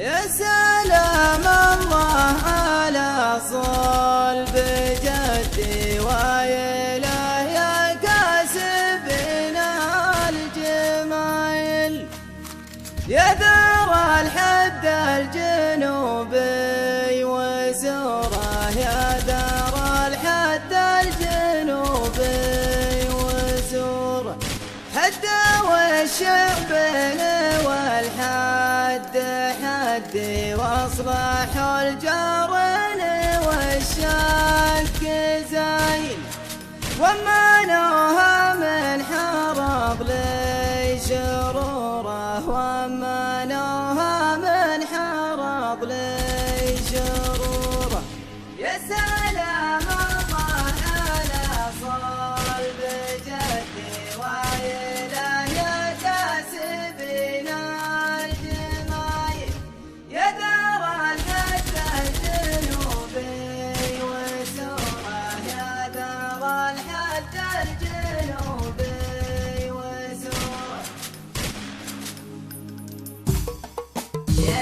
يا سلام الله على صلب جدي ويله يا كاسبنا الجمايل، يا ذرى الحد الجنوبي وزوره، يا ذرى الحد الجنوبي وزوره، حتى والشعبين والحد حدي واصبح الجارين والشك زايل، ومنوها من حرب لي شروره، ومنوها من حرب لي شروره. يا سلام الله على صلب جدي ويله يا كاسبنا الجمايل، يا ذرى الحد الجنوبي وزوره، يا ذرى الحد الجنوبي وزوره. يا